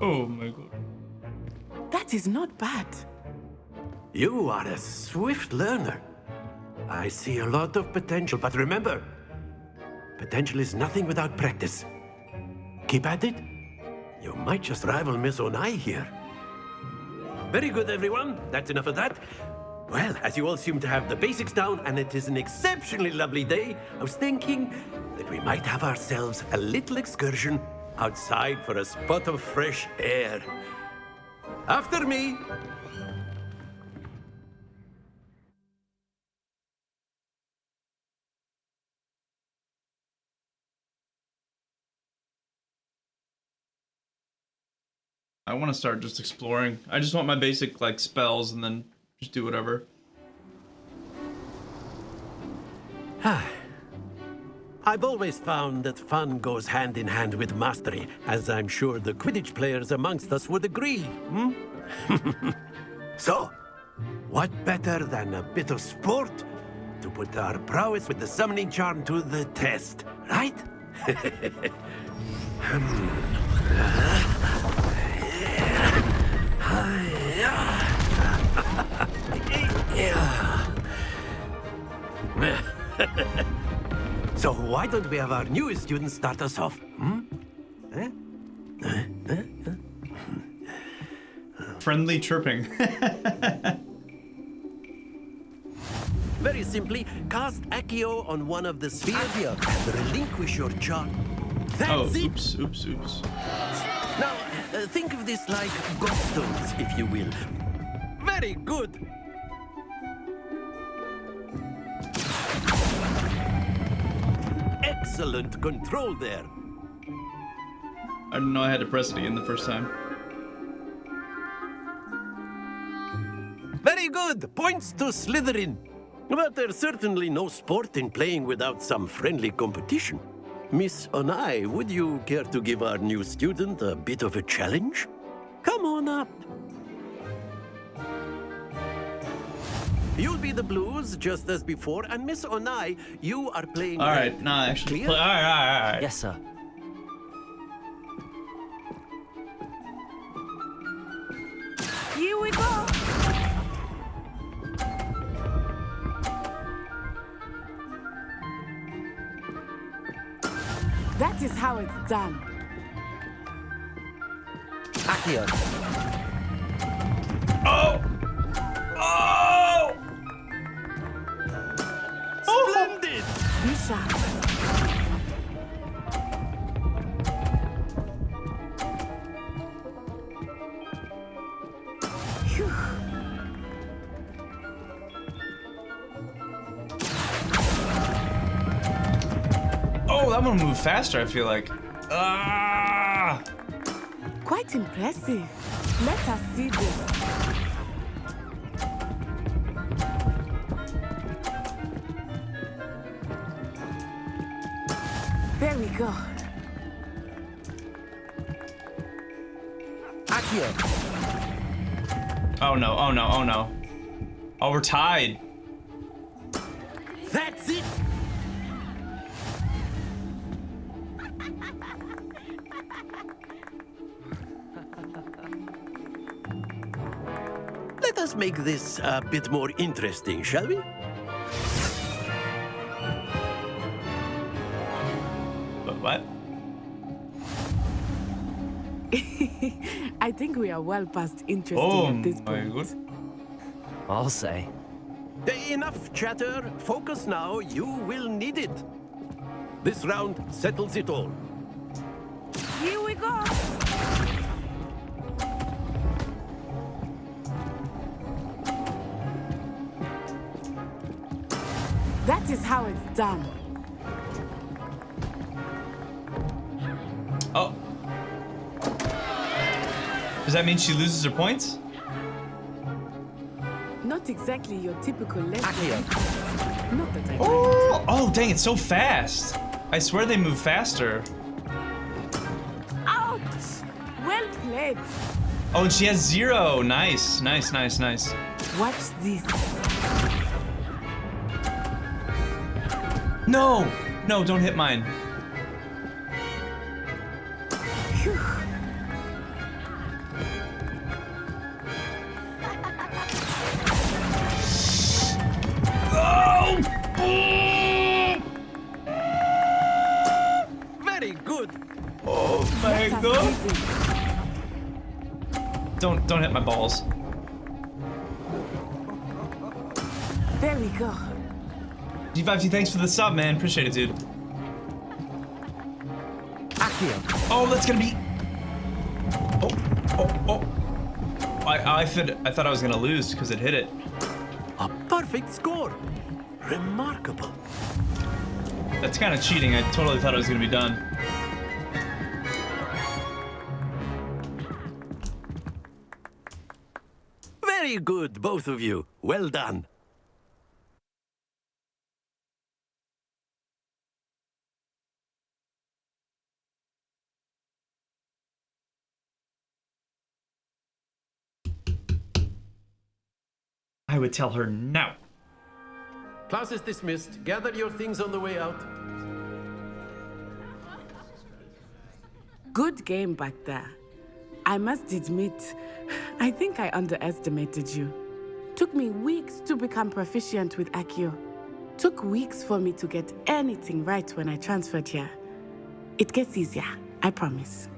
Oh my god. That is not bad. You are a swift learner. I see a lot of potential, but remember, potential is nothing without practice. Keep at it. You might just rival Miss Onai here. Very good, everyone. That's enough of that. Well, as you all seem to have the basics down, and it is an exceptionally lovely day, I was thinking that we might have ourselves a little excursion outside for a spot of fresh air. After me. I want to start just exploring. I just want my basic like spells and then just do whatever. I've always found that fun goes hand in hand with mastery, as I'm sure the Quidditch players amongst us would agree. Hmm? So, what better than a bit of sport to put our prowess with the summoning charm to the test, right? So why don't we have our newest student start us off? Friendly chirping. Very simply, cast Accio on one of the spheres and relinquish your charm. That's it. Oops. Now, think of this like gobstones, if you will. Very good. Excellent control there. I didn't know I had to press it again the first time. Very good. Points to Slytherin. But there's certainly no sport in playing without some friendly competition. Miss Onai, would you care to give our new student a bit of a challenge? Come on up. You'll be the Blues, just as before, and Miss Onai, you are playing All right, red. nah, actually, Clear? all right. Yes, sir. Here we go. That is how it's done. Accio. Oh! Splendid! Misha. Oh, that one moved faster, I feel like. Ah! Quite impressive. Let us see this. There we go. Accio. Oh no. Oh, we're tied. That's it! Let us make this a bit more interesting, shall we? What? I think we are well past interesting at this point. God. I'll say. Enough chatter. Focus now. You will need it. This round settles it all. Here we go. That is how it's done. Oh. Does that mean she loses her points? Not exactly your typical lesson. Accio. Not that I Oh, dang, it's so fast. I swear they move faster. Ouch! Well played. Oh, and she has 0. Nice. Watch this. No, don't hit mine. Phew. Oh! Very good. Oh my god. Don't hit my balls. There we go. G5T, thanks for the sub, man. Appreciate it, dude. Accio. Oh, that's gonna be. Oh. I thought I was gonna lose because it hit it. A perfect score. Remarkable. That's kind of cheating. I totally thought it was gonna be done. Very good, both of you. Well done. I would tell her no. Class is dismissed. Gather your things on the way out. Good game back there. I must admit, I think I underestimated you. Took me weeks to become proficient with Accio. Took weeks for me to get anything right when I transferred here. It gets easier, I promise.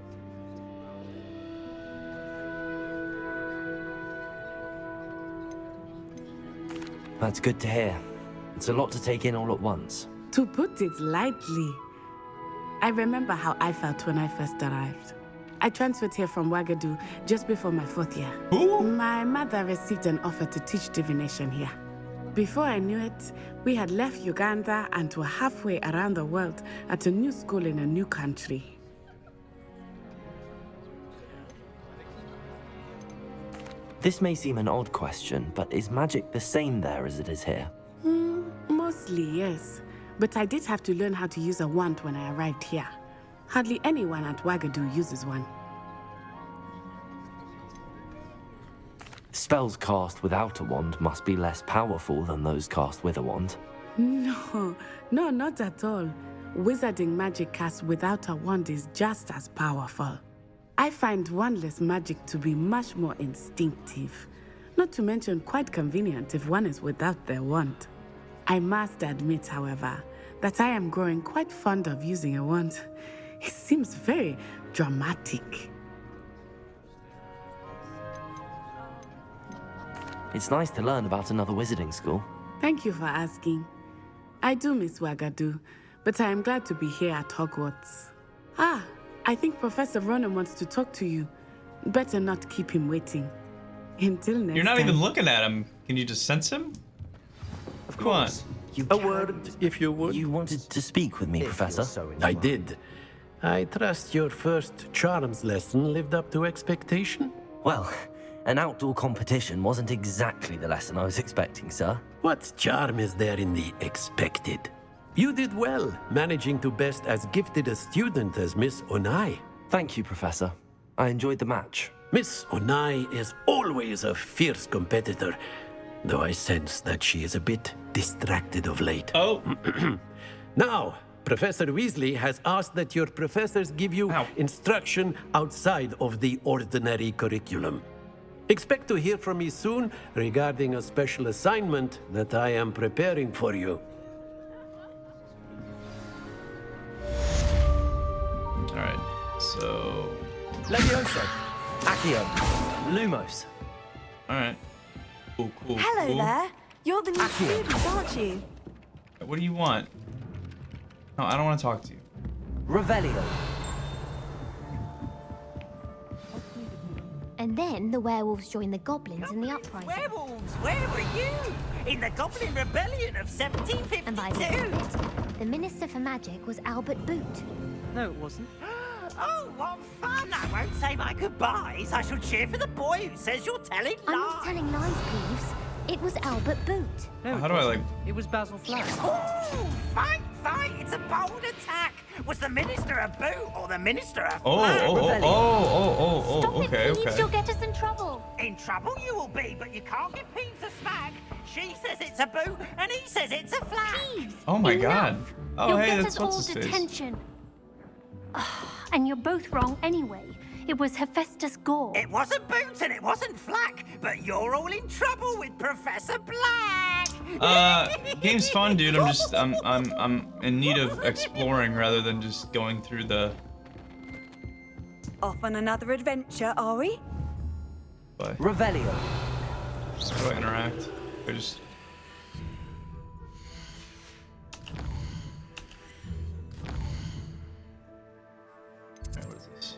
That's good to hear. It's a lot to take in all at once. To put it lightly, I remember how I felt when I first arrived. I transferred here from Wagadu just before my 4th year. Ooh. My mother received an offer to teach divination here. Before I knew it, we had left Uganda and were halfway around the world at a new school in a new country. This may seem an odd question, but is magic the same there as it is here? Mostly, yes. But I did have to learn how to use a wand when I arrived here. Hardly anyone at Wagadu uses one. Spells cast without a wand must be less powerful than those cast with a wand. No, not at all. Wizarding magic cast without a wand is just as powerful. I find wandless magic to be much more instinctive. Not to mention quite convenient if one is without their wand. I must admit, however, that I am growing quite fond of using a wand. It seems very dramatic. It's nice to learn about another wizarding school. Thank you for asking. I do miss Wagadu, but I am glad to be here at Hogwarts. I think Professor Ronan wants to talk to you. Better not keep him waiting. Until next time. You're not even looking at him. Can you just sense him? Of course. A word, if you would. You wanted to speak with me, Professor? I did. I trust your first charms lesson lived up to expectation? Well, an outdoor competition wasn't exactly the lesson I was expecting, sir. What charm is there in the expected? You did well, managing to best as gifted a student as Miss Onai. Thank you, Professor. I enjoyed the match. Miss Onai is always a fierce competitor, though I sense that she is a bit distracted of late. Oh. Now, Professor Weasley has asked that your professors give you instruction outside of the ordinary curriculum. Expect to hear from me soon regarding a special assignment that I am preparing for you. Alright, so... Levioso, Accio, Lumos. Alright. Cool. Hello cool. there. You're the new student, aren't you? What do you want? No, I don't want to talk to you. Revelio. And then the werewolves joined the goblins in the uprising. Werewolves, where were you? In the Goblin Rebellion of 1752. And by the Minister for Magic was Albert Boot. No, it wasn't. Oh, what fun! I won't say my goodbyes. I shall cheer for the boy who says you're telling lies. I'm not telling lies, Peeves. It was Albert Boot. No, How do I, like... It was Basil Flack. Oh, fight! It's a bold attack. Was the Minister a boot or the Minister a flag? Stop okay, it, Peeves. okay. You'll get us in trouble. In trouble you will be, but you can't get Peeves a smack. She says it's a boot, and he says it's a flag. Peeves, Oh my enough. god. Oh, You'll hey, get that's us all what's his face. detention. And you're both wrong anyway. It was Hephaestus Gore. It wasn't Boot and it wasn't Flack, but you're all in trouble with Professor Black. Game's fun, dude. I'm in need of exploring rather than just going through the... Off on another adventure, are we? What? Revelio. How do I interact? I just... Alright, what is this?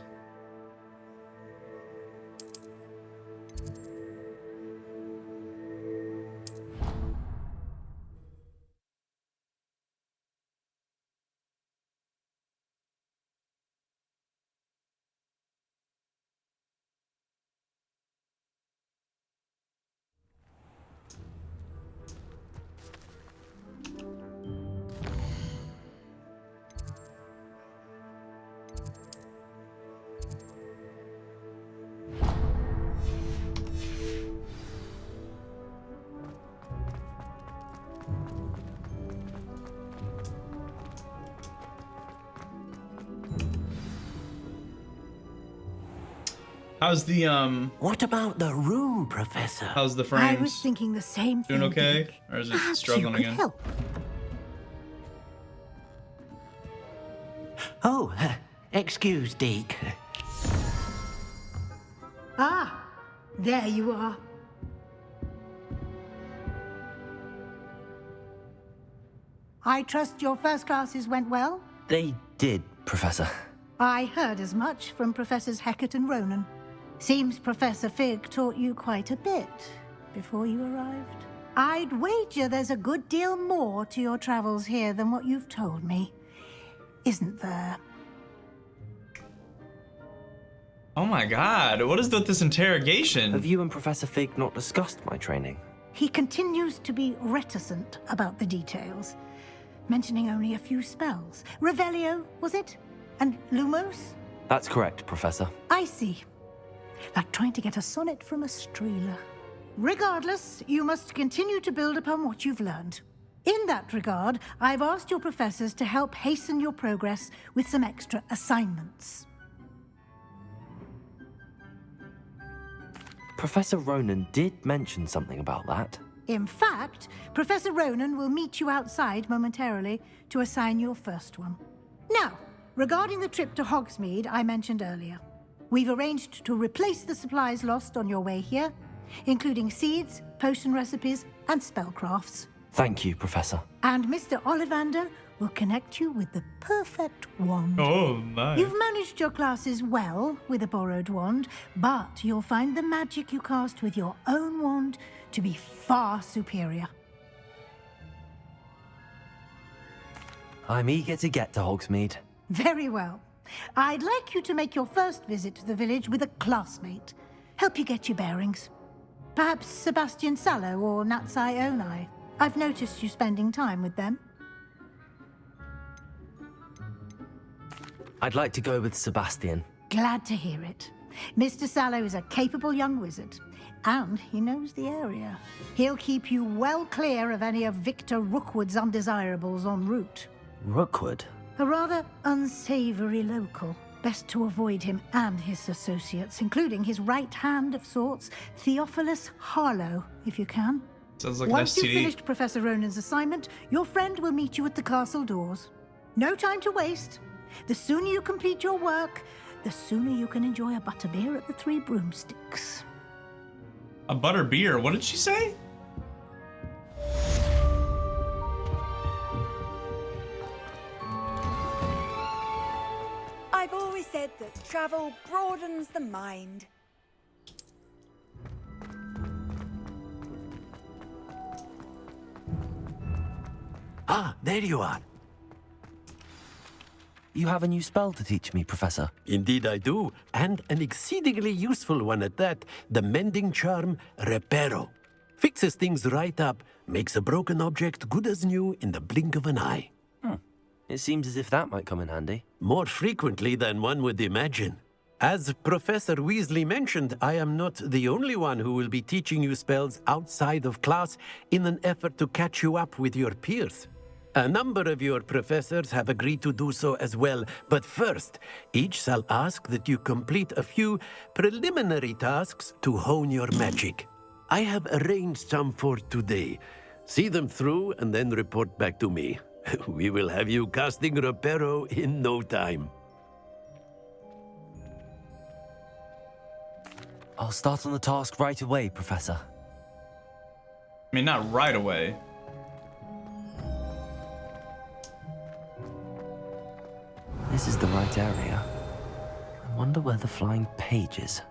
How's the What about the room, Professor? How's the I frames? was thinking the same thing. Doing okay? Dick. Or is it Perhaps struggling you could again? help. Oh, excuse, Deke. Ah, there you are. I trust your first classes went well? They did, Professor. I heard as much from Professors Hecat and Ronan. Seems Professor Fig taught you quite a bit before you arrived. I'd wager there's a good deal more to your travels here than what you've told me. Isn't there? Oh my god, what is with this interrogation? Have you and Professor Fig not discussed my training? He continues to be reticent about the details, mentioning only a few spells. Revelio, was it? And Lumos? That's correct, Professor. I see. Like trying to get a sonnet from a streeler. Regardless, you must continue to build upon what you've learned. In that regard, I've asked your professors to help hasten your progress with some extra assignments. Professor Ronan did mention something about that. In fact, Professor Ronan will meet you outside momentarily to assign your first one. Now, regarding the trip to Hogsmeade I mentioned earlier, we've arranged to replace the supplies lost on your way here, including seeds, potion recipes, and spellcrafts. Thank you, Professor. And Mr. Ollivander will connect you with the perfect wand. Oh, nice. You've managed your classes well with a borrowed wand, but you'll find the magic you cast with your own wand to be far superior. I'm eager to get to Hogsmeade. Very well. I'd like you to make your first visit to the village with a classmate. Help you get your bearings. Perhaps Sebastian Sallow or Natsai Onai. I've noticed you spending time with them. I'd like to go with Sebastian. Glad to hear it. Mr. Sallow is a capable young wizard, and he knows the area. He'll keep you well clear of any of Victor Rookwood's undesirables en route. Rookwood? A rather unsavory local. Best to avoid him and his associates, including his right hand of sorts, Theophilus Harlow, if you can. Sounds like an Once you've STD. finished Professor Ronan's assignment, your friend will meet you at the castle doors. No time to waste. The sooner you complete your work, the sooner you can enjoy a butterbeer at the Three Broomsticks. A butter beer? What did she say? I've always said that travel broadens the mind. Ah, there you are. You have a new spell to teach me, Professor. Indeed I do, and an exceedingly useful one at that. The mending charm, Reparo. Fixes things right up, makes a broken object good as new in the blink of an eye. It seems as if that might come in handy. More frequently than one would imagine. As Professor Weasley mentioned, I am not the only one who will be teaching you spells outside of class in an effort to catch you up with your peers. A number of your professors have agreed to do so as well, but first, each shall ask that you complete a few preliminary tasks to hone your magic. I have arranged some for today. See them through and then report back to me. We will have you casting Reparo in no time. I'll start on the task right away, Professor. I mean, not right away. This is the right area. I wonder where the flying page is.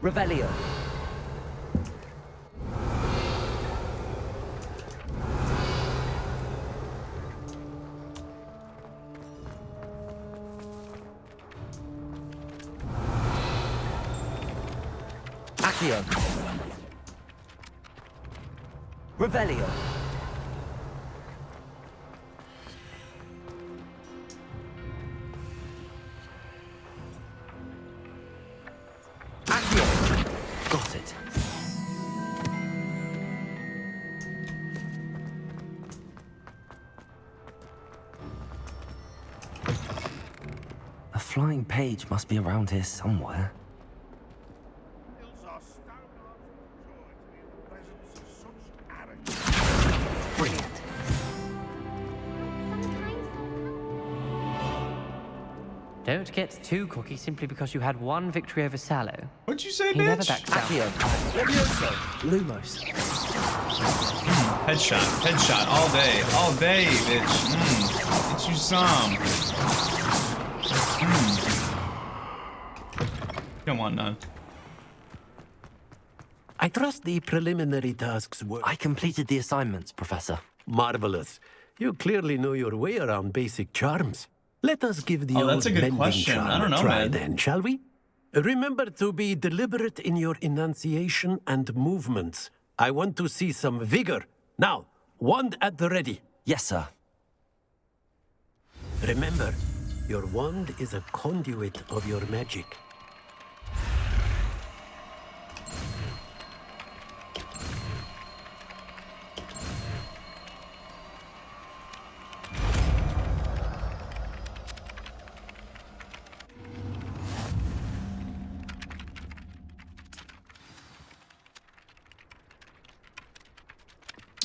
Revelio. Accio. Revelio. Accio. Got it. flying page must be around here somewhere. Brilliant. Don't get too cocky simply because you had one victory over Sallow. What'd you say, He bitch? never backs down. Levioso. Lumos. Headshot, all day, bitch. Get you some. Don't want none. I trust the preliminary tasks were... I completed the assignments, Professor. Marvelous. You clearly know your way around basic charms. Let us give the Oh, old that's a good mending question. charm I don't know, a try man. then, shall we? Remember to be deliberate in your enunciation and movements. I want to see some vigor. Now, wand at the ready. Yes, sir. Remember, your wand is a conduit of your magic.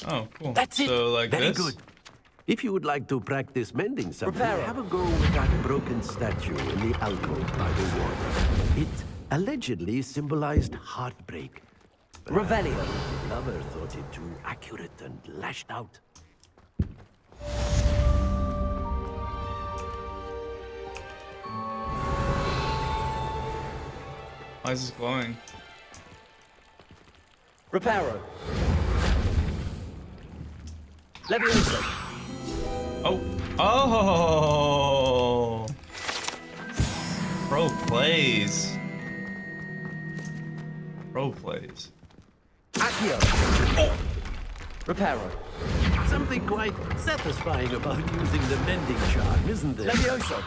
Oh, cool. That's it. So, like Very this? good. If you would like to practice mending something, Reparo. have a go with that broken statue in the alcove by the water. It allegedly symbolized heartbreak. Revelio. The lover thought it too accurate and lashed out. Why is this glowing? Reparo. Levioso. Oh. Oh. Pro plays. Pro plays. Accio. Reparo. Something quite satisfying about using the mending charm, isn't there? Levioso.